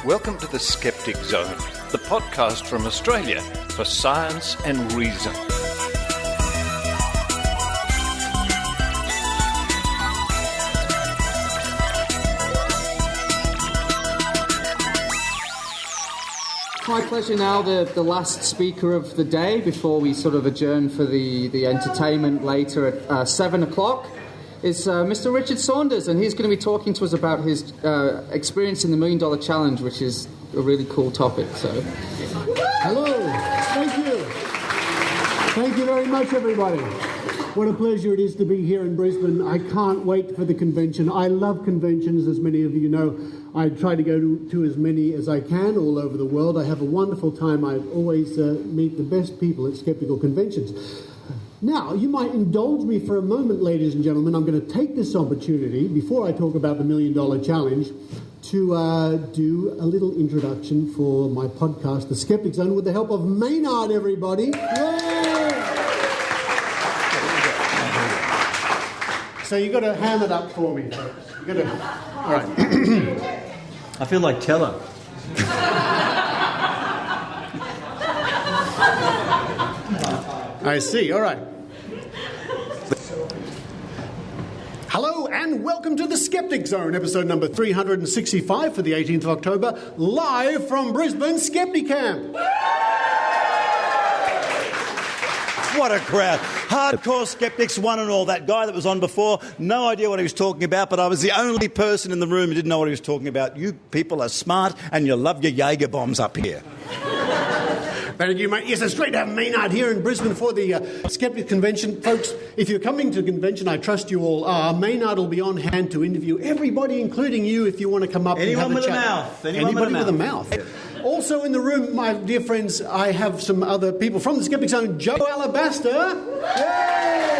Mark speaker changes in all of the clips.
Speaker 1: Welcome to the Skeptic Zone, the podcast from Australia for science and reason.
Speaker 2: My pleasure now, the last speaker of the day before we sort of adjourn for the entertainment later at 7 o'clock is Mr. Richard Saunders, and he's going to be talking to us about his experience in the $1 Million Challenge, which is a really cool topic. So,
Speaker 3: hello, thank you. Thank you very much, everybody. What a pleasure it is to be here in Brisbane. I can't wait for the convention. I love conventions, as many of you know. I try to go to as many as I can all over the world. I have a wonderful time. I always meet the best people at skeptical conventions. Now, you might indulge me for a moment, ladies and gentlemen. I'm going to take this opportunity, before I talk about the $1 Million Challenge, to do a little introduction for my podcast, The Skeptic Zone, with the help of Maynard, everybody. Yay! So you've got to ham it up for me, folks. You've got to... All right.
Speaker 4: I feel like Teller.
Speaker 3: I see. All right. Hello and welcome to the Skeptic Zone, episode number 365 for the 18th of October, live from Brisbane SkeptiCamp.
Speaker 4: What a crowd. Hardcore skeptics, one and all. That guy that was on before, no idea what he was talking about, but I was the only person in the room who didn't know what he was talking about. You people are smart and you love your Jaeger bombs up here.
Speaker 3: Thank you, mate. Yes, it's great to have Maynard here in Brisbane for the Skeptic Convention. Folks, if you're coming to the convention, I trust you all are, Maynard will be on hand to interview everybody, including you, if you want to come up
Speaker 4: Anyone
Speaker 3: and have a chat.
Speaker 4: Mouth.
Speaker 3: Anybody with a mouth. Also in the room, my dear friends, I have some other people from the Skeptic Zone. Jo Alabaster. Yay!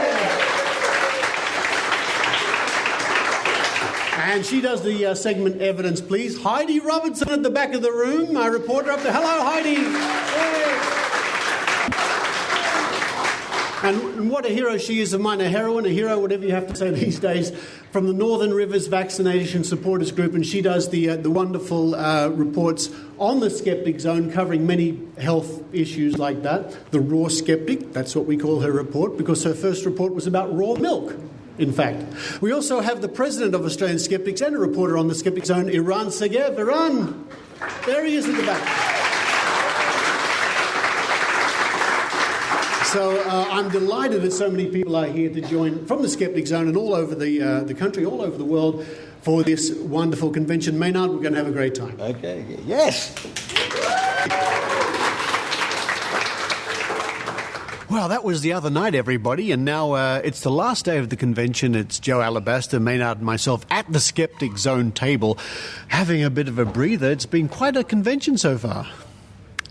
Speaker 3: And she does the segment Evidence, Please. Heidi Robertson at the back of the room, my reporter up there. Hello, Heidi. Yay! And what a hero she is of mine, a heroine, a hero, whatever you have to say these days, from the Northern Rivers Vaccination Supporters Group, and she does the wonderful reports on the Skeptic Zone, covering many health issues like that. The Raw Skeptic, that's what we call her report, because her first report was about raw milk, in fact. We also have the president of Australian Skeptics and a reporter on the Skeptic Zone, Eran Segev. Eran, there he is at the back. So I'm delighted that so many people are here to join from the Skeptic Zone and all over the country, all over the world, for this wonderful convention. Maynard, we're going to have a great time.
Speaker 4: Okay, yes.
Speaker 3: Well, that was the other night, everybody, and now it's the last day of the convention. It's Jo Alabaster, Maynard and myself at the Skeptic Zone table, having a bit of a breather. It's been quite a convention so far.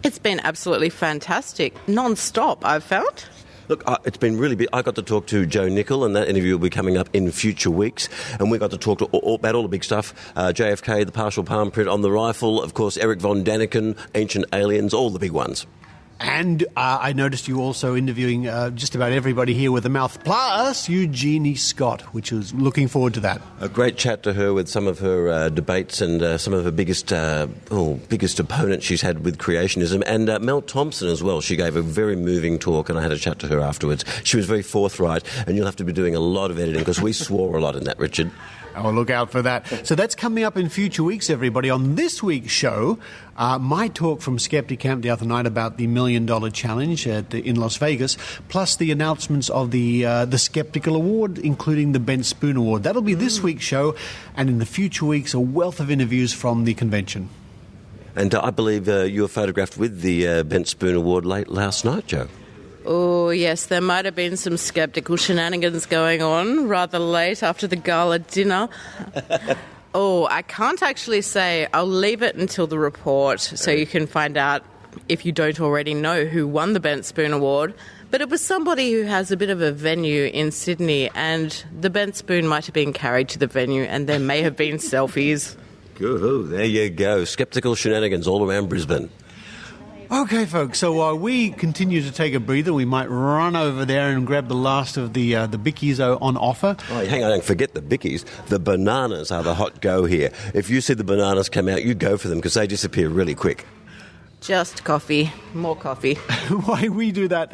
Speaker 5: It's been absolutely fantastic. Non-stop, I've found.
Speaker 6: Look, it's been really big. I got to talk to Joe Nicol, and that interview will be coming up in future weeks. And we got to talk about all the big stuff. JFK, the partial palm print on the rifle, of course, Eric von Däniken, Ancient Aliens, all the big ones.
Speaker 3: And I noticed you also interviewing just about everybody here with a mouth, plus Eugenie Scott, which was looking forward to that.
Speaker 6: A great chat to her with some of her debates and some of her biggest opponents she's had with creationism. And Mel Thompson as well. She gave a very moving talk, and I had a chat to her afterwards. She was very forthright, and you'll have to be doing a lot of editing because we swore a lot in that, Richard.
Speaker 3: Oh, look out for that. So that's coming up in future weeks, everybody. On this week's show, my talk from SkeptiCamp the other night about the $1 Million Challenge in Las Vegas, plus the announcements of the Skeptical Award, including the Ben Spoon Award. That'll be this week's show, and in the future weeks, a wealth of interviews from the convention.
Speaker 6: And I believe you were photographed with the Ben Spoon Award late last night, Joe.
Speaker 5: Oh, yes, there might have been some skeptical shenanigans going on rather late after the gala dinner. Oh, I can't actually say. I'll leave it until the report so you can find out, if you don't already know, who won the Bent Spoon Award. But it was somebody who has a bit of a venue in Sydney, and the Bent Spoon might have been carried to the venue, and there may have been selfies.
Speaker 6: Good, there you go. Skeptical shenanigans all around Brisbane.
Speaker 3: Okay, folks, so while we continue to take a breather, we might run over there and grab the last of the bickies on offer.
Speaker 6: Oh, hang on, forget the bickies. The bananas are the hot go here. If you see the bananas come out, you go for them because they disappear really quick.
Speaker 5: Just coffee. More coffee.
Speaker 3: While we do that,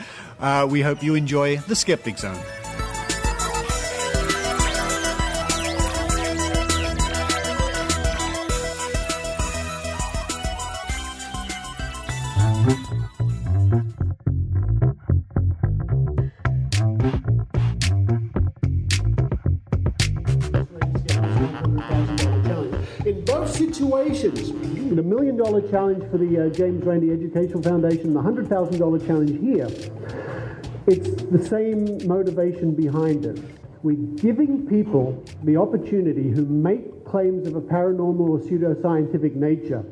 Speaker 3: we hope you enjoy the Skeptic Zone. In both situations, in the $1 million challenge for the James Randi Educational Foundation, the $100,000 challenge here, it's the same motivation behind it. We're giving people the opportunity who make claims of a paranormal or pseudoscientific nature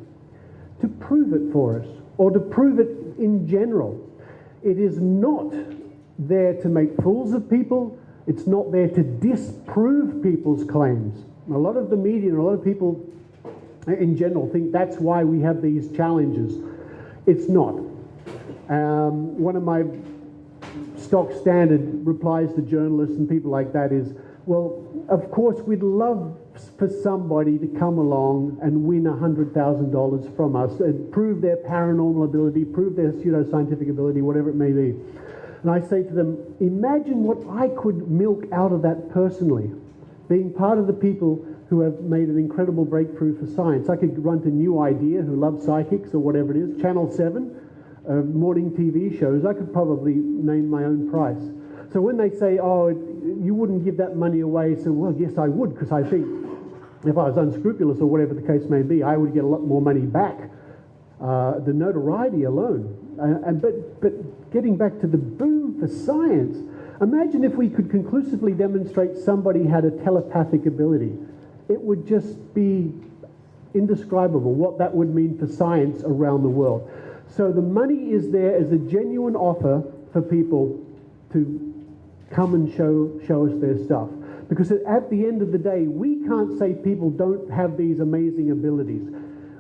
Speaker 3: to prove it for us, or to prove it in general. It is not there to make fools of people. It's not there to disprove people's claims. A lot of the media and a lot of people in general think that's why we have these challenges. It's not. One of my stock standard replies to journalists and people like that is, well, of course we'd love for somebody to come along and win $100,000 from us and prove their paranormal ability, prove their pseudoscientific ability, whatever it may be. And I say to them, imagine what I could milk out of that personally, being part of the people who have made an incredible breakthrough for science. I could run to New Idea, who love psychics or whatever it is, Channel 7, morning TV shows. I could probably name my own price. So when they say, oh, you wouldn't give that money away, so, well, yes, I would, because I think if I was unscrupulous or whatever the case may be, I would get a lot more money back. The notoriety alone. But getting back to the boom for science, imagine if we could conclusively demonstrate somebody had a telepathic ability. It would just be indescribable what that would mean for science around the world. So the money is there as a genuine offer for people to come and show us their stuff. Because at the end of the day, we can't say people don't have these amazing abilities.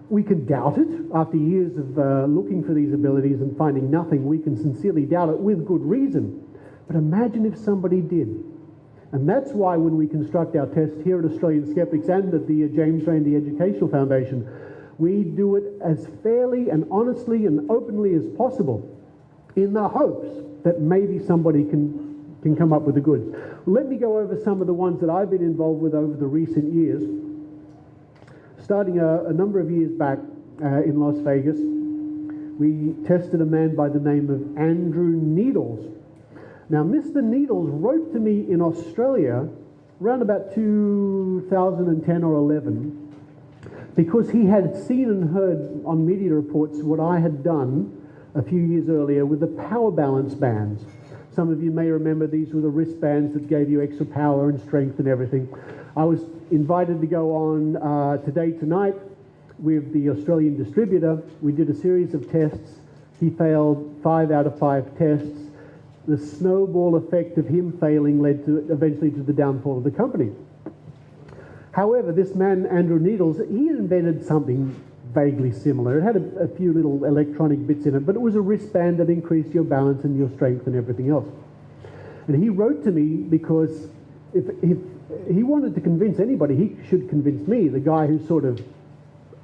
Speaker 3: We can doubt it. After years of looking for these abilities and finding nothing, we can sincerely doubt it with good reason. But imagine if somebody did. And that's why when we construct our tests here at Australian Skeptics and at the James Randi Educational Foundation, we do it as fairly and honestly and openly as possible in the hopes that maybe somebody can come up with the goods. Let me go over some of the ones that I've been involved with over the recent years. Starting a number of years back in Las Vegas, we tested a man by the name of Andrew Needles. Now, Mr. Needles wrote to me in Australia around about 2010 or 11 because he had seen and heard on media reports what I had done a few years earlier with the power balance bands. Some of you may remember these were the wristbands that gave you extra power and strength and everything. I was invited to go on Today Tonight with the Australian distributor. We did a series of tests. He failed 5 out of 5 tests. The snowball effect of him failing led to eventually to the downfall of the company. However, this man, Andrew Needles, he invented something vaguely similar. It had a few little electronic bits in it, but it was a wristband that increased your balance and your strength and everything else. And he wrote to me because if he wanted to convince anybody, he should convince me, the guy who sort of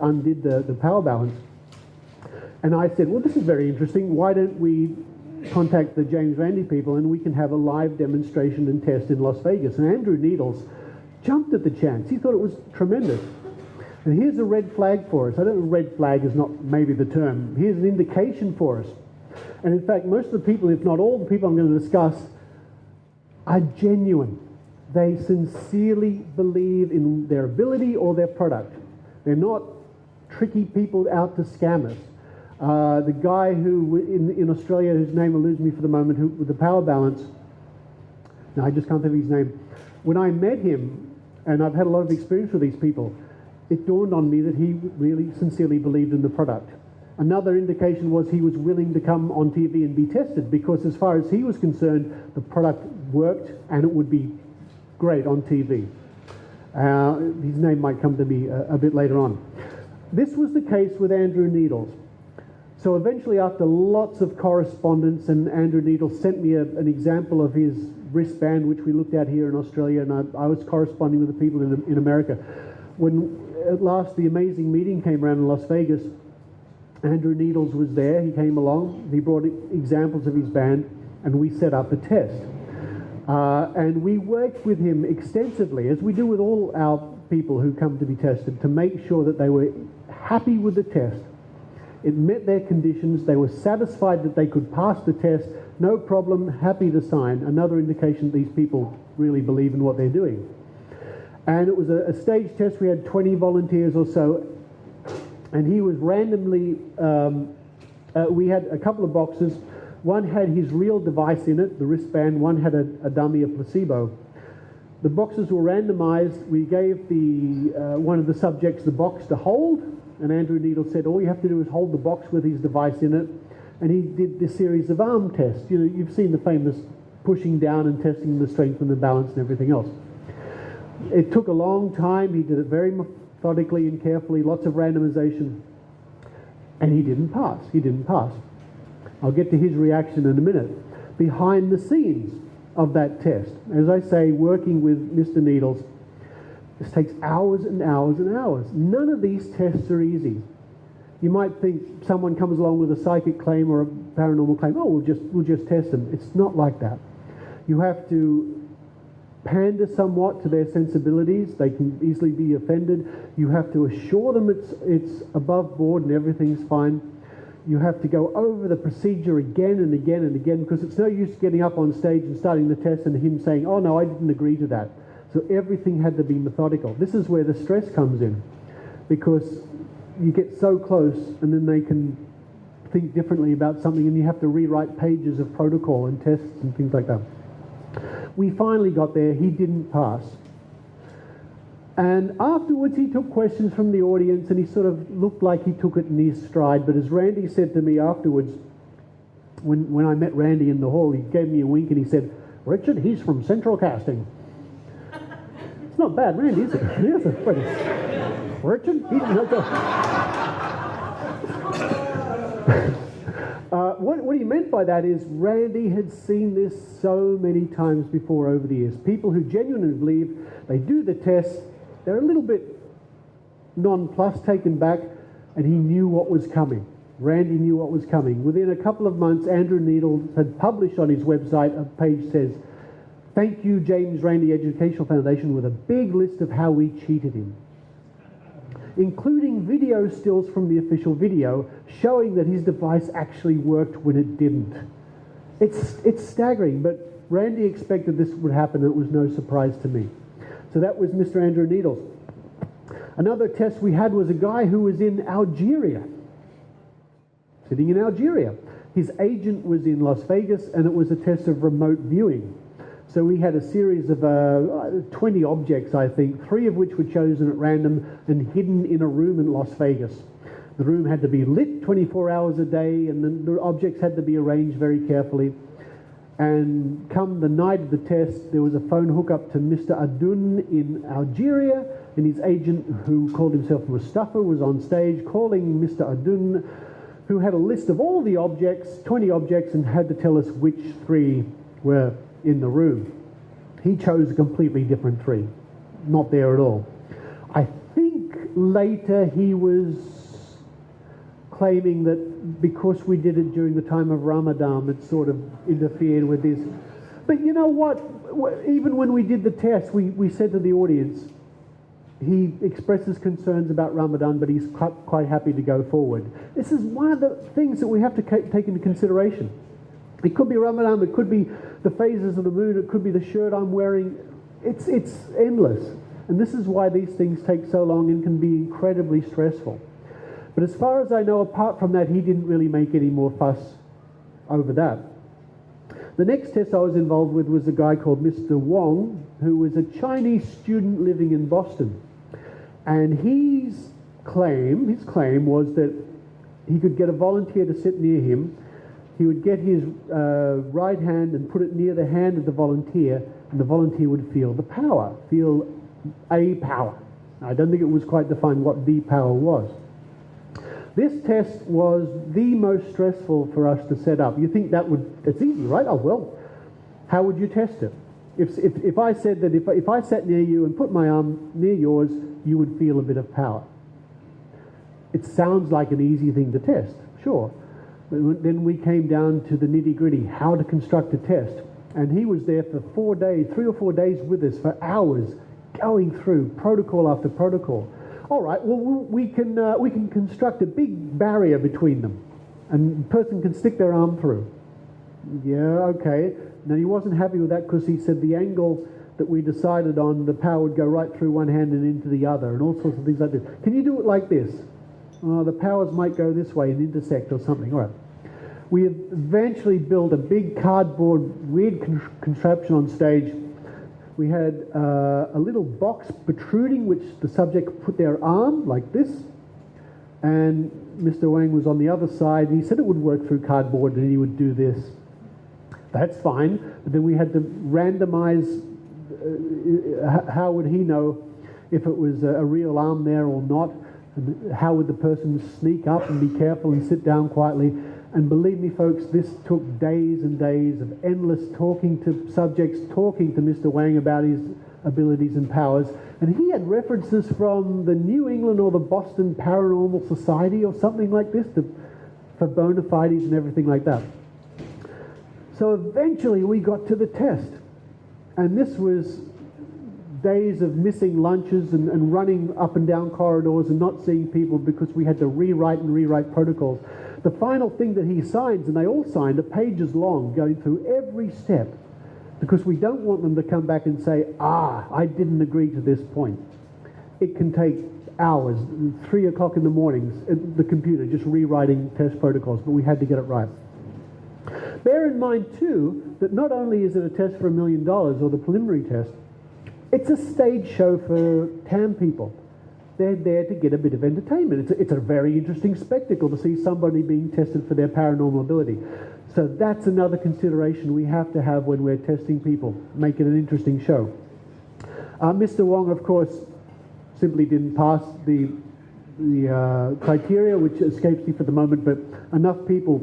Speaker 3: undid the power balance. And I said, well, this is very interesting. Why don't we contact the James Randi people and we can have a live demonstration and test in Las Vegas? And Andrew Needles jumped at the chance. He thought it was tremendous. And here's a red flag for us. I don't know, red flag is not maybe the term. Here's an indication for us. And in fact, most of the people, if not all the people I'm going to discuss, are genuine. They sincerely believe in their ability or their product. They're not tricky people out to scam us. The guy who in Australia, whose name eludes me for the moment, who with the power balance, no, I just can't think of his name. When I met him, and I've had a lot of experience with these people, it dawned on me that he really sincerely believed in the product. Another indication was he was willing to come on TV and be tested, because as far as he was concerned, the product worked and it would be great on TV. His name might come to me a bit later on. This was the case with Andrew Needles. So eventually, after lots of correspondence, and Andrew Needles sent me an example of his wristband, which we looked at here in Australia, and I was corresponding with the people in America. When at last the amazing meeting came around in Las Vegas, Andrew Needles was there. He came along, he brought examples of his band, and we set up a test. And we worked with him extensively, as we do with all our people who come to be tested, to make sure that they were happy with the test. It met their conditions, they were satisfied that they could pass the test, no problem, happy to sign. Another indication that these people really believe in what they're doing. And it was a stage test. We had 20 volunteers or so, and he was randomly, we had a couple of boxes. One had his real device in it, the wristband. One had a dummy, a placebo. The boxes were randomized. We gave one of the subjects the box to hold, and Andrew Needles said, all you have to do is hold the box with his device in it. And he did this series of arm tests. You know, you've seen the famous pushing down and testing the strength and the balance and everything else. It took a long time. He did it very methodically and carefully, lots of randomization. And he didn't pass. He didn't pass. I'll get to his reaction in a minute. Behind the scenes of that test, as I say, working with Mr. Needles, this takes hours and hours and hours. None of these tests are easy. You might think someone comes along with a psychic claim or a paranormal claim, oh, we'll just test them. It's not like that. You have to pander somewhat to their sensibilities. They can easily be offended. You have to assure them it's above board and everything's fine. You have to go over the procedure again and again and again, because it's no use getting up on stage and starting the test and him saying, oh no, I didn't agree to that. So everything had to be methodical. This is where the stress comes in, because you get so close and then they can think differently about something and you have to rewrite pages of protocol and tests and things like that. We finally got there. He didn't pass. And afterwards he took questions from the audience and he sort of looked like he took it in his stride. But as Randy said to me afterwards, when I met Randy in the hall, he gave me a wink and he said, Richard, he's from Central Casting. It's not bad, Randy, is it? Yes, Richard, he's what he meant by that is Randy had seen this so many times before over the years. People who genuinely believe, they do the test, they're a little bit nonplussed, taken back, and he knew what was coming. Randy knew what was coming. Within a couple of months, Andrew Needles had published on his website, a page says, thank you, James Randi Educational Foundation, with a big list of how we cheated him, including video stills from the official video showing that his device actually worked when it didn't. It's staggering, but Randy expected this would happen. It was no surprise to me. So that was Mr. Andrew Needles. Another test we had was a guy who was in Algeria, sitting in Algeria. His agent was in Las Vegas, and it was a test of remote viewing. So we had a series of 20 objects, I think, 3 of which were chosen at random and hidden in a room in Las Vegas. The room had to be lit 24 hours a day, and the objects had to be arranged very carefully. And come the night of the test, there was a phone hookup to Mr. Adun in Algeria, and his agent, who called himself Mustafa, was on stage calling Mr. Adun, who had a list of all the objects, 20 objects, and had to tell us which 3 were in the room. He chose a completely different 3, not there at all. I think later he was claiming that because we did it during the time of Ramadan, it sort of interfered with this. But you know what? Even when we did the test, we said to the audience, he expresses concerns about Ramadan, but he's quite happy to go forward. This is one of the things that we have to take into consideration. It could be Ramadan, it could be the phases of the moon, it could be the shirt I'm wearing. It's endless. And this is why these things take so long and can be incredibly stressful. But as far as I know, apart from that, he didn't really make any more fuss over that. The next test I was involved with was a guy called Mr. Wong, who was a Chinese student living in Boston. And his claim was that he could get a volunteer to sit near him. He would get his right hand and put it near the hand of the volunteer, and the volunteer would feel the power, feel a power. I don't think it was quite defined what the power was. This test was the most stressful for us to set up. You think it's easy, right? Oh, well, how would you test it? If I said that if I sat near you and put my arm near yours, you would feel a bit of power. It sounds like an easy thing to test, sure. But then we came down to the nitty-gritty, how to construct a test. And he was there for 4 days, 3 or 4 days with us for hours, going through protocol after protocol. All right, well, we can construct a big barrier between them, and the person can stick their arm through. Yeah, okay. Now, he wasn't happy with that because he said the angle that we decided on, the power would go right through one hand and into the other, and all sorts of things like this. Can you do it like this? The powers might go this way and intersect or something. All right. We eventually built a big cardboard, weird contraption on stage. We had a little box protruding, which the subject put their arm like this, and Mr. Wang was on the other side. He said it would work through cardboard and he would do this. That's fine, but then we had to randomize how would he know if it was a real arm there or not, and how would the person sneak up and be careful and sit down quietly. And believe me, folks, this took days and days of endless talking to subjects, talking to Mr. Wang about his abilities and powers. And he had references from the New England or the Boston Paranormal Society or something like this for bona fides and everything like that. So eventually we got to the test. And this was days of missing lunches and running up and down corridors and not seeing people because we had to rewrite protocols. The final thing that he signs, and they all signed, are pages long, going through every step, because we don't want them to come back and say, I didn't agree to this point. It can take hours, 3 o'clock in the mornings, at the computer, just rewriting test protocols, but we had to get it right. Bear in mind, too, that not only is it a test for $1 million, or the preliminary test, it's a stage show for TAM people. They're there to get a bit of entertainment. It's a very interesting spectacle to see somebody being tested for their paranormal ability. So that's another consideration we have to have when we're testing people, make it an interesting show. Mr. Wong, of course, simply didn't pass the criteria, which escapes me for the moment, but enough people,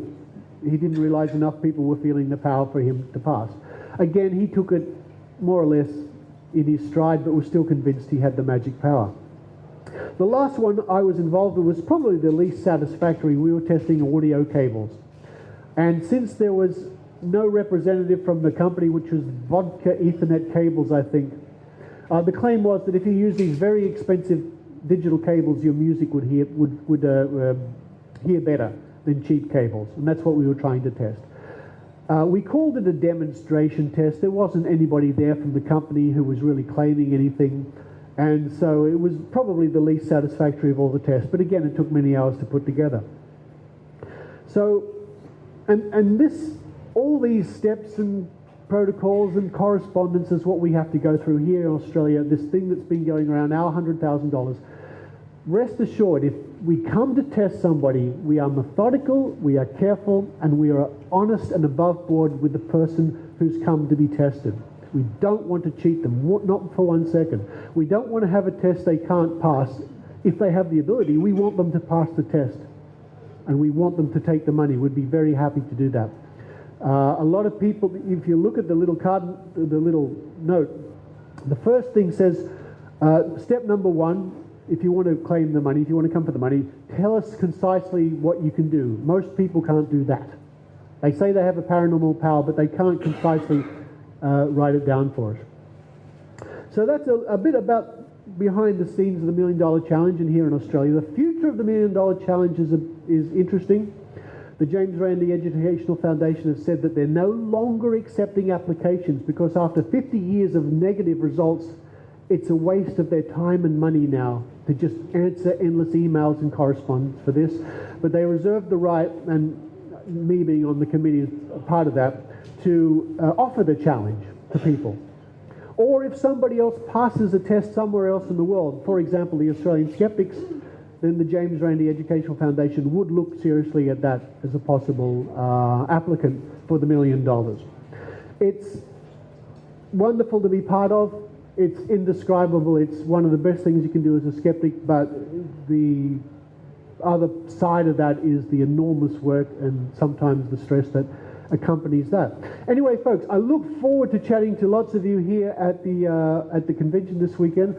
Speaker 3: he didn't realize enough people were feeling the power for him to pass. Again, he took it more or less in his stride, but was still convinced he had the magic power. The last one I was involved in was probably the least satisfactory. We were testing audio cables. And since there was no representative from the company, which was Vodka Ethernet Cables, I think, the claim was that if you use these very expensive digital cables, your music would hear better than cheap cables. And that's what we were trying to test. We called it a demonstration test. There wasn't anybody there from the company who was really claiming anything. And so it was probably the least satisfactory of all the tests. But again, it took many hours to put together. So, and this, all these steps and protocols and correspondence is what we have to go through here in Australia, this thing that's been going around, our $100,000. Rest assured, if we come to test somebody, we are methodical, we are careful, and we are honest and above board with the person who's come to be tested. We don't want to cheat them, not for 1 second. We don't want to have a test they can't pass. If they have the ability, we want them to pass the test. And we want them to take the money. We'd be very happy to do that. A lot of people, if you look at the little card, the little note, the first thing says, step number 1, if you want to claim the money, if you want to come for the money, tell us concisely what you can do. Most people can't do that. They say they have a paranormal power, but they can't concisely write it down for us. So that's a bit about behind the scenes of the $1 Million Challenge and here in Australia. The future of the $1 Million Challenge is interesting. The James Randi Educational Foundation has said that they're no longer accepting applications because after 50 years of negative results, it's a waste of their time and money now to just answer endless emails and correspondence for this. But they reserve the right, and me being on the committee is a part of that, to offer the challenge to people. Or if somebody else passes a test somewhere else in the world, for example, the Australian Skeptics, then the James Randi Educational Foundation would look seriously at that as a possible applicant for the $1 million. It's wonderful to be part of. It's indescribable. It's one of the best things you can do as a skeptic, but the other side of that is the enormous work and sometimes the stress that accompanies that. Anyway, folks, I look forward to chatting to lots of you here at the convention this weekend.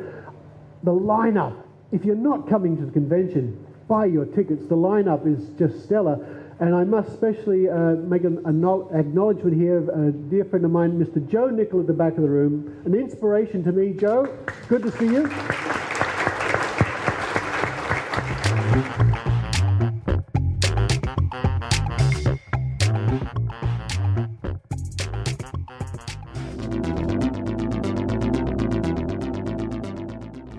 Speaker 3: The lineup, if you're not coming to the convention, buy your tickets. The lineup is just stellar. And I must especially make an acknowledgement here of a dear friend of mine, Mr. Joe Nickel at the back of the room. An inspiration to me. Joe, good to see you.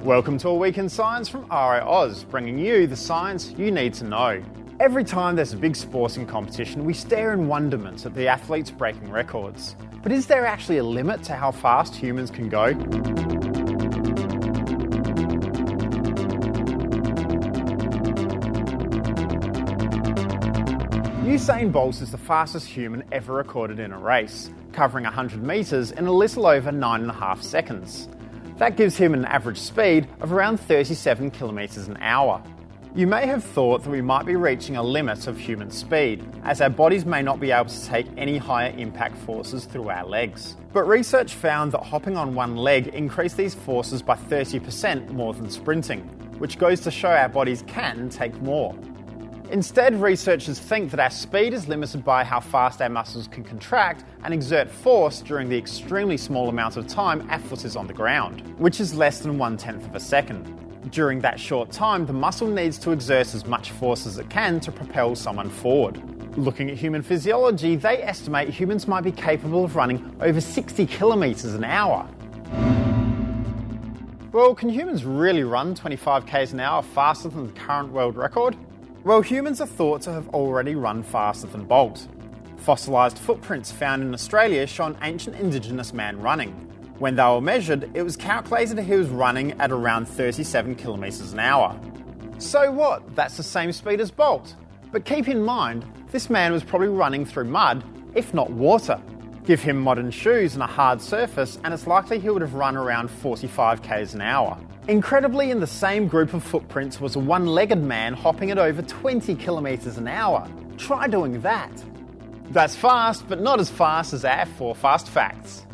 Speaker 7: Welcome to A Week in Science from RiAus, bringing you the science you need to know. Every time there's a big sporting competition, we stare in wonderment at the athletes breaking records. But is there actually a limit to how fast humans can go? Usain Bolt is the fastest human ever recorded in a race, covering 100 metres in a little over 9.5 seconds. That gives him an average speed of around 37 kilometres an hour. You may have thought that we might be reaching a limit of human speed, as our bodies may not be able to take any higher impact forces through our legs. But research found that hopping on one leg increased these forces by 30% more than sprinting, which goes to show our bodies can take more. Instead, researchers think that our speed is limited by how fast our muscles can contract and exert force during the extremely small amount of time our foot is on the ground, which is less than 1/10 of a second. During that short time, the muscle needs to exert as much force as it can to propel someone forward. Looking at human physiology, they estimate humans might be capable of running over 60 kilometres an hour. Well, can humans really run 25 k's an hour faster than the current world record? Well, humans are thought to have already run faster than Bolt. Fossilised footprints found in Australia show an ancient indigenous man running. When they were measured, it was calculated he was running at around 37 kilometres an hour. So what? That's the same speed as Bolt. But keep in mind, this man was probably running through mud, if not water. Give him modern shoes and a hard surface, and it's likely he would have run around 45 k's an hour. Incredibly, in the same group of footprints was a one-legged man hopping at over 20 kilometres an hour. Try doing that. That's fast, but not as fast as our 4 fast facts.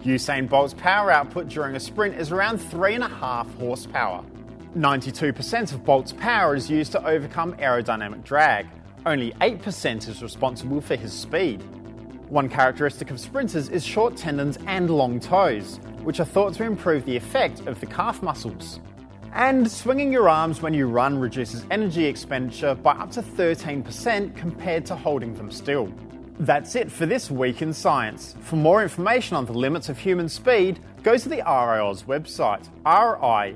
Speaker 7: Usain Bolt's power output during a sprint is around 3.5 horsepower. 92% of Bolt's power is used to overcome aerodynamic drag. Only 8% is responsible for his speed. One characteristic of sprinters is short tendons and long toes, which are thought to improve the effect of the calf muscles. And swinging your arms when you run reduces energy expenditure by up to 13% compared to holding them still. That's it for this week in science. For more information on the limits of human speed, go to the RiAus website, riaus.org.au.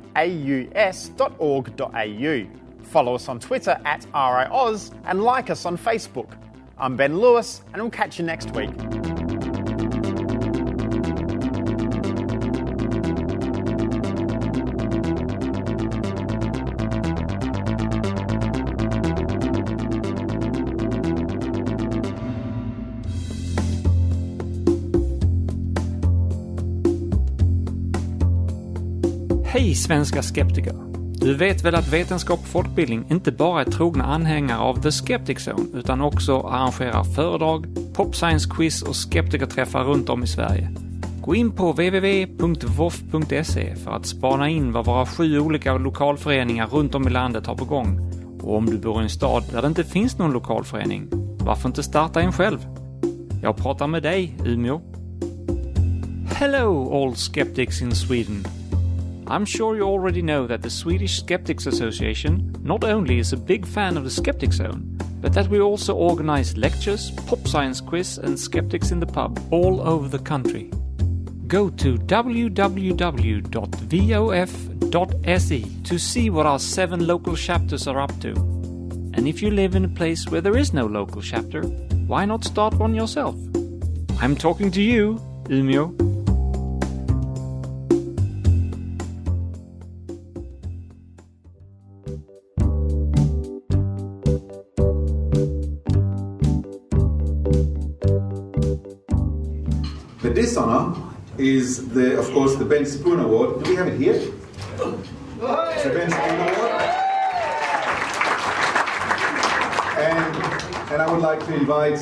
Speaker 7: Follow us on Twitter at RiAus and like us on Facebook. I'm Ben Lewis, and we'll catch you next week.
Speaker 8: Hej svenska skeptiker! Du vet väl att vetenskap och folkbildning inte bara är trogna anhängare av The Skeptic Zone utan också arrangerar föredrag, pop-science-quiz och skeptikerträffar runt om i Sverige. Gå in på www.vof.se för att spana in vad våra 7 olika lokalföreningar runt om i landet har på gång. Och om du bor i en stad där det inte finns någon lokalförening, varför inte starta en själv? Jag pratar med dig, Umeå. Hello all skeptics in Sweden! I'm sure you already know that the Swedish Skeptics Association not only is a big fan of the Skeptic Zone, but that we also organize lectures, pop science quiz and Skeptics in the pub all over the country. Go to www.vof.se to see what our 7 local chapters are up to. And if you live in a place where there is no local chapter, why not start one yourself? I'm talking to you, Umeå.
Speaker 9: This honour is, of course, the Ben Spoon Award. Do we have it here? The Ben Spoon Award. And I would like to invite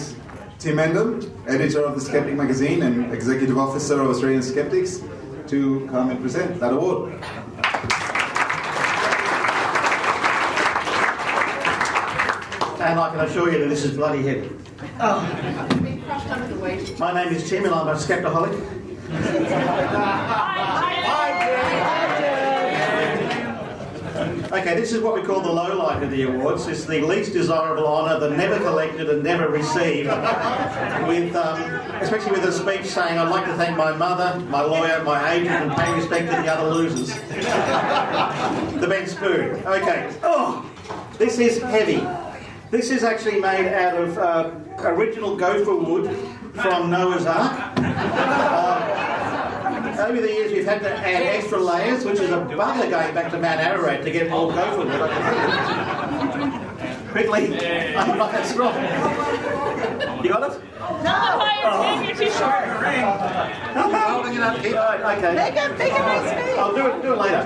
Speaker 9: Tim Mendham, editor of the Skeptic magazine and executive officer of Australian Skeptics, to come and present that award.
Speaker 10: And I can assure you that this is bloody heavy. My name is Tim and I'm a skeptaholic. Okay, this is what we call the low light of the awards. It's the least desirable honour, the never collected and never received, with, especially with a speech saying, I'd like to thank my mother, my lawyer, my agent, and pay respect to the other losers. The bent spoon. Okay. Oh, this is heavy. This is actually made out of original gopher wood from Noah's Ark. Over the years, we've had to add extra layers, which is a bugger going back to Mount Ararat to get more gopher wood. Quickly, I'm not that strong. You got it?
Speaker 11: No, you're too short.
Speaker 10: I'm holding it up. Okay.
Speaker 11: Make it nice.
Speaker 10: I'll do it later.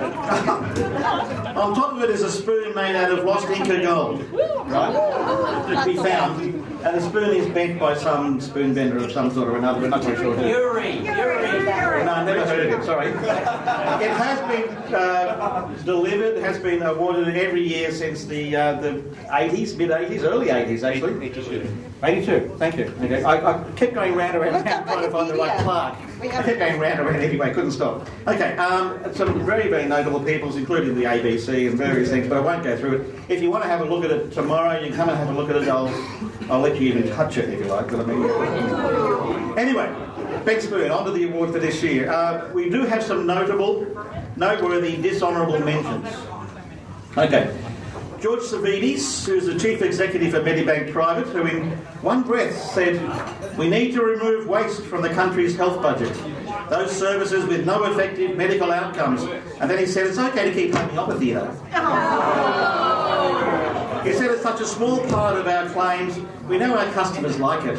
Speaker 10: On top of it is a spoon made out of lost Inca gold, right? We found, and the spoon is bent by some spoon bender of some sort or another. We're not quite sure.
Speaker 11: Yuri.
Speaker 10: No, I never heard of it. Sorry. It has been delivered, has been awarded every year since the 80s, mid 80s, early 80s actually. 82. Thank you. Okay. I kept going round trying to find the right plaque. I kept going round anyway, couldn't stop. Okay, some very, very notable peoples, including the ABC and various things, but I won't go through it. If you want to have a look at it tomorrow, you can come and have a look at it. I'll let you even touch it if you like. But I mean, anyway, bent spoon, on to the award for this year. We do have some noteworthy, dishonourable mentions. Okay. George Savides, who's the chief executive of Medibank Private, who in one breath said, we need to remove waste from the country's health budget, those services with no effective medical outcomes. And then he said, it's okay to keep homeopathy though. He said it's such a small part of our claims, we know our customers like it.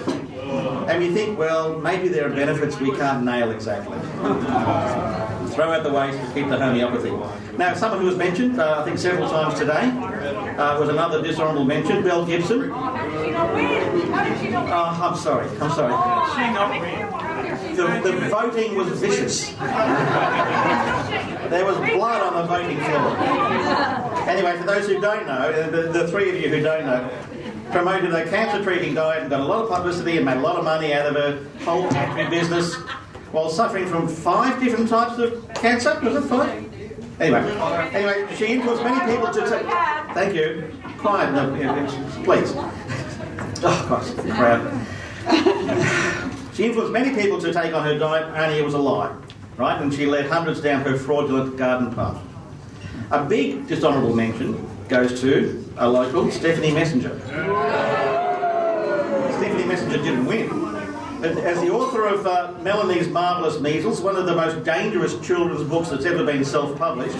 Speaker 10: And you think, well, maybe there are benefits we can't nail exactly. Throw out the waste and keep the homeopathy. Now, someone who was mentioned, I think several times today, was another dishonourable mention, Mel Gibson. I'm sorry. The voting was vicious. There was blood on the voting floor. Anyway, for those who don't know, the three of you who don't know, promoted a cancer-treating diet and got a lot of publicity and made a lot of money out of her whole pantry business while suffering from 5 different types of cancer. Was it 5? Anyway, she influenced many people to take... Thank you. Quiet, please. Oh, gosh, crowd. She influenced many people to take on her diet, only it was a lie, right? And she led hundreds down her fraudulent garden path. A big dishonourable mention goes to a local, Stephanie Messenger. Stephanie Messenger didn't win. But as the author of Melanie's Marvellous Measles, one of the most dangerous children's books that's ever been self-published,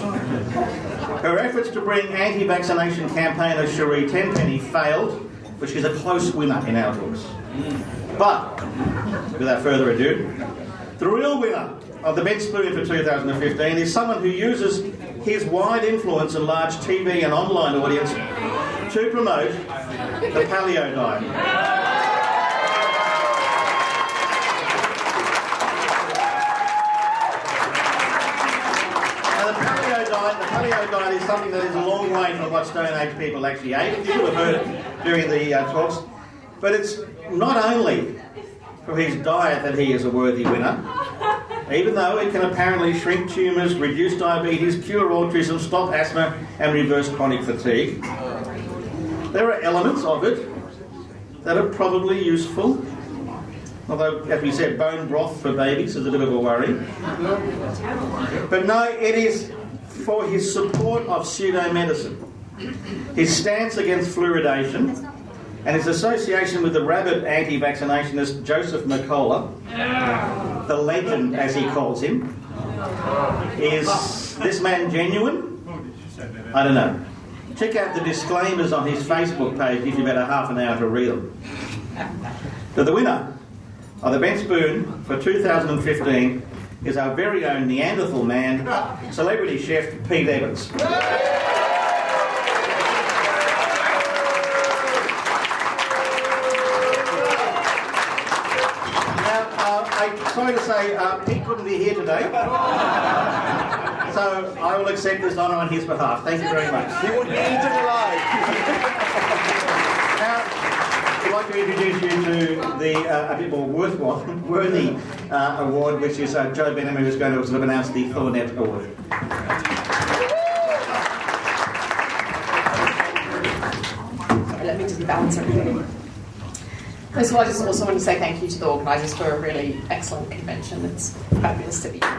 Speaker 10: her efforts to bring anti-vaccination campaigner Cherie Tenpenny failed, but she's a close winner in our books. But, without further ado, the real winner of the bent spoon for 2015 is someone who uses his wide influence and large TV and online audience to promote the paleo diet. Now, the paleo diet is something that is a long way from what Stone Age people actually ate. You would have heard it during the talks. But it's not only for his diet that he is a worthy winner, even though it can apparently shrink tumours, reduce diabetes, cure autism, stop asthma and reverse chronic fatigue. There are elements of it that are probably useful, although, as we said, bone broth for babies is a bit of a worry. But no, it is for his support of pseudo-medicine, his stance against fluoridation, and his association with the rabid anti-vaccinationist Joseph Mercola, the legend as he calls him. Is this man genuine? I don't know. Check out the disclaimers on his Facebook page if you've had a half an hour to read them. But the winner of the bent spoon for 2015 is our very own Neanderthal man, celebrity chef Pete Evans. say Pete couldn't be here today, so I will accept this honour on his behalf. Thank you very much.
Speaker 4: He would be eaten alive.
Speaker 10: Now, I'd like to introduce you to the a bit more worthy award, which is Joe Benhamu, who's going to sort of announce the Thornet Award.
Speaker 12: Let me just balance everything. First of all, I just also want to say thank you to the organisers for a really excellent convention. It's fabulous to be here.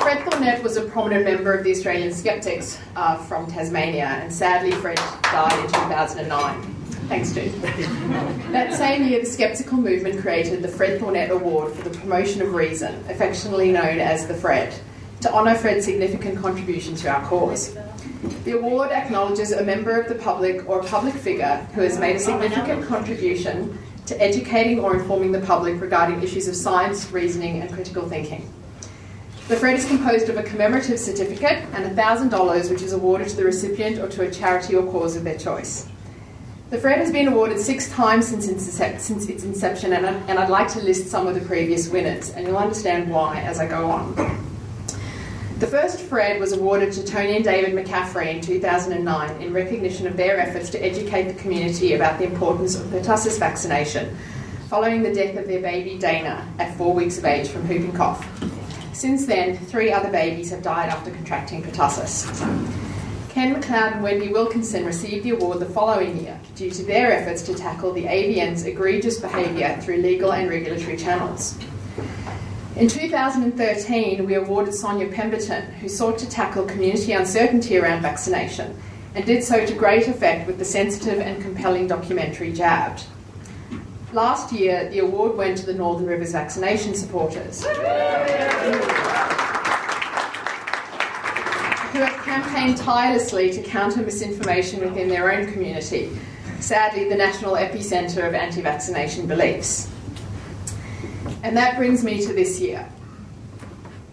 Speaker 12: Fred Thornet was a prominent member of the Australian Skeptics from Tasmania, and sadly Fred died in 2009. Thanks, Jude. That same year, the skeptical movement created the Fred Thornet Award for the Promotion of Reason, affectionately known as the Fred, to honour Fred's significant contribution to our cause. The award acknowledges a member of the public or a public figure who has made a significant contribution to educating or informing the public regarding issues of science, reasoning and critical thinking. The Fred is composed of a commemorative certificate and $1,000 which is awarded to the recipient or to a charity or cause of their choice. The Fred has been awarded 6 times since its inception, and I'd like to list some of the previous winners, and you'll understand why as I go on. The first Fred was awarded to Tony and David McCaffrey in 2009 in recognition of their efforts to educate the community about the importance of pertussis vaccination following the death of their baby Dana at 4 weeks of age from whooping cough. Since then, 3 other babies have died after contracting pertussis. Ken McLeod and Wendy Wilkinson received the award the following year due to their efforts to tackle the AVN's egregious behaviour through legal and regulatory channels. In 2013, we awarded Sonia Pemberton, who sought to tackle community uncertainty around vaccination, and did so to great effect with the sensitive and compelling documentary Jabbed. Last year, the award went to the Northern Rivers vaccination supporters, who have campaigned tirelessly to counter misinformation within their own community, sadly the national epicentre of anti-vaccination beliefs. And that brings me to this year.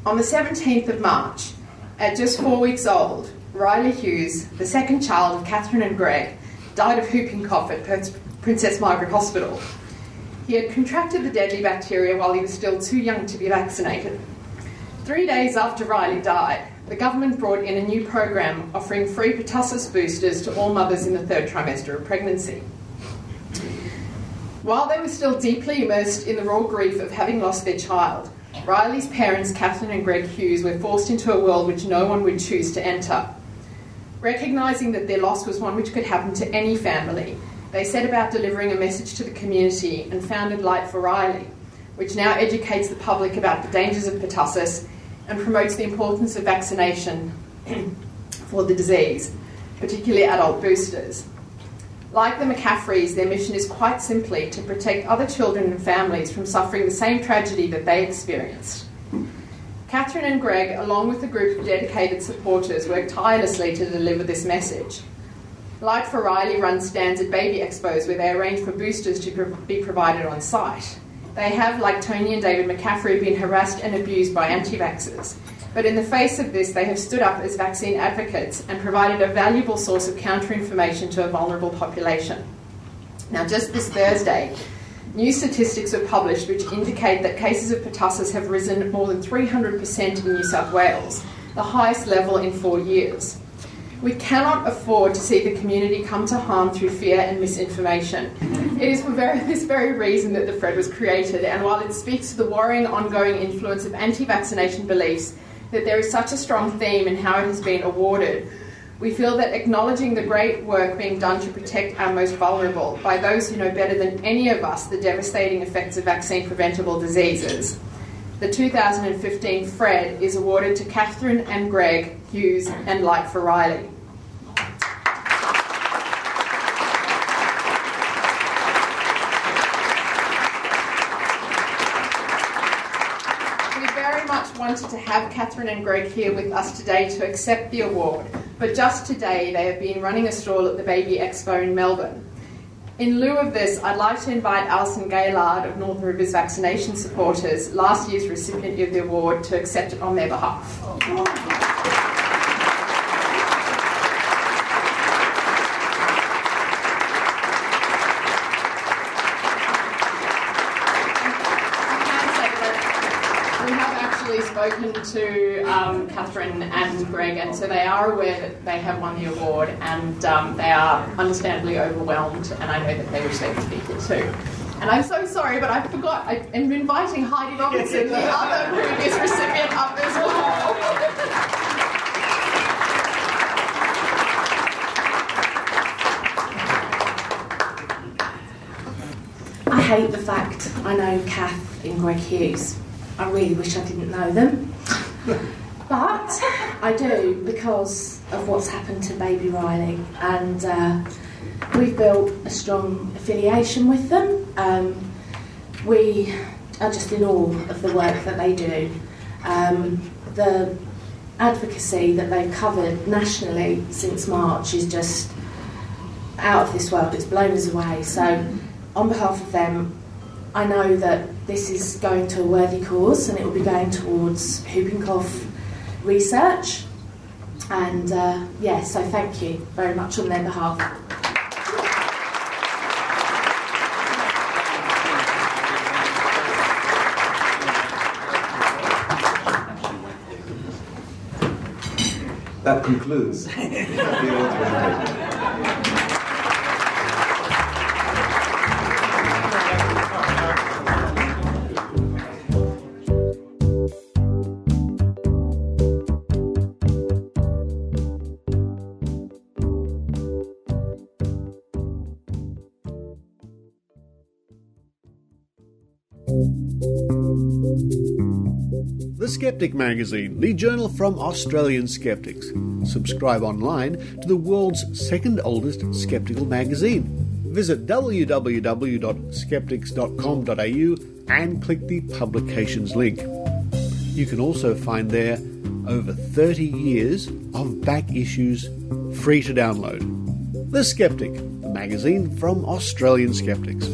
Speaker 12: On the 17th of March, at just 4 weeks old, Riley Hughes, the second child of Catherine and Greg, died of whooping cough at Princess Margaret Hospital. He had contracted the deadly bacteria while he was still too young to be vaccinated. 3 days after Riley died, the government brought in a new program offering free pertussis boosters to all mothers in the 3rd trimester of pregnancy. While they were still deeply immersed in the raw grief of having lost their child, Riley's parents, Catherine and Greg Hughes, were forced into a world which no one would choose to enter. Recognising that their loss was one which could happen to any family, they set about delivering a message to the community and founded Light for Riley, which now educates the public about the dangers of pertussis and promotes the importance of vaccination for the disease, particularly adult boosters. Like the McCaffreys, their mission is quite simply to protect other children and families from suffering the same tragedy that they experienced. Catherine and Greg, along with a group of dedicated supporters, work tirelessly to deliver this message. Light for Riley runs stands at baby expos where they arrange for boosters to be provided on site. They have, like Tony and David McCaffrey, been harassed and abused by anti-vaxxers. But in the face of this, they have stood up as vaccine advocates and provided a valuable source of counter-information to a vulnerable population. Now, just this Thursday, new statistics were published which indicate that cases of pertussis have risen more than 300% in New South Wales, the highest level in 4 years. We cannot afford to see the community come to harm through fear and misinformation. It is for this very reason that the Fred was created, and while it speaks to the worrying ongoing influence of anti-vaccination beliefs, that there is such a strong theme in how it has been awarded, we feel that acknowledging the great work being done to protect our most vulnerable by those who know better than any of us the devastating effects of vaccine-preventable diseases, the 2015 Fred is awarded to Catherine and Greg Hughes and Light for Riley. Wanted to have Catherine and Greg here with us today to accept the award, but just today they have been running a stall at the Baby Expo in Melbourne. In lieu of this, I'd like to invite Alison Gaylard of Northern Rivers Vaccination Supporters, last year's recipient of the award, to accept it on their behalf. actually spoken to Catherine and Greg, and so they are aware that they have won the award, and they are understandably overwhelmed, and I know that they wish they could be here too. And I'm so sorry, but I forgot, I am inviting Heidi Robertson, the other previous recipient, up as well.
Speaker 13: I hate the fact I know Kath and Greg Hughes. I really wish I didn't know them. But I do, because of what's happened to baby Riley. And we've built a strong affiliation with them. We are just in awe of the work that they do. The advocacy that they've covered nationally since March is just out of this world. It's blown us away. So on behalf of them, I know that this is going to a worthy cause, and it will be going towards whooping cough research. And so thank you very much on their behalf.
Speaker 9: That concludes the awards presentation.
Speaker 3: The Skeptic Magazine, the journal from Australian skeptics. Subscribe online to the world's second oldest skeptical magazine. Visit www.skeptics.com.au and click the publications link. You can also find there over 30 years of back issues free to download. The Skeptic, the magazine from Australian skeptics.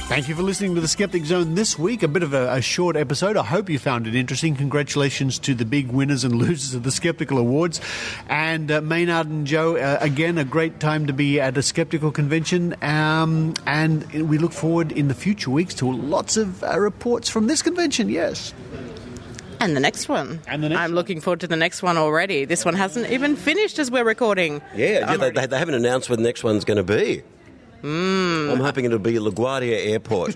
Speaker 3: Thank you for listening to the Skeptic Zone this week. A bit of a short episode. I hope you found it interesting. Congratulations to the big winners and losers of the Skeptical Awards. And Maynard and Joe, again, a great time to be at a skeptical convention. And we look forward in the future weeks to lots of reports from this convention, yes.
Speaker 5: And the next one. I'm looking forward to the next one already. This one hasn't even finished as we're recording.
Speaker 6: They haven't announced where the next one's going to be. I'm hoping it'll be LaGuardia Airport.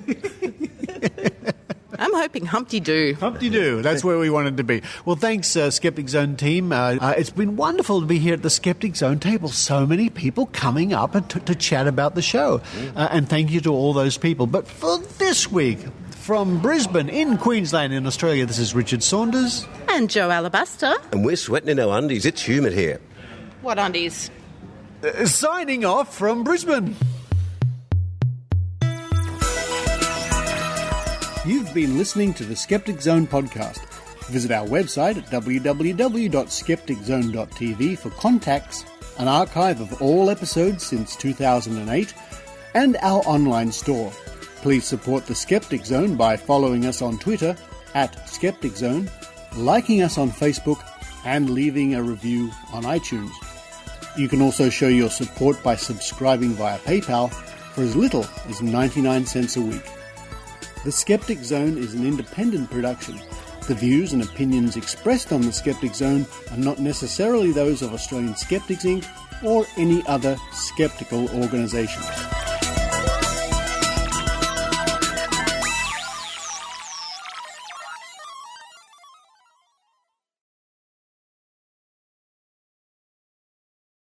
Speaker 5: I'm hoping Humpty-Doo.
Speaker 3: Humpty-Doo, that's where we wanted to be. Well, thanks, Skeptic Zone team. It's been wonderful to be here at the Skeptic Zone table. So many people coming up and to chat about the show. And thank you to all those people. But for this week, from Brisbane in Queensland in Australia, this is Richard Saunders.
Speaker 5: And Joe Alabaster.
Speaker 6: And we're sweating in our undies. It's humid here.
Speaker 5: What undies?
Speaker 3: Signing off from Brisbane. You've been listening to the Skeptic Zone podcast. Visit our website at www.skepticzone.tv for contacts, an archive of all episodes since 2008, and our online store. Please support the Skeptic Zone by following us on Twitter @SkepticZone, liking us on Facebook, and leaving a review on iTunes. You can also show your support by subscribing via PayPal for as little as 99 cents a week. The Skeptic Zone is an independent production. The views and opinions expressed on the Skeptic Zone are not necessarily those of Australian Skeptics Inc. or any other skeptical organisation.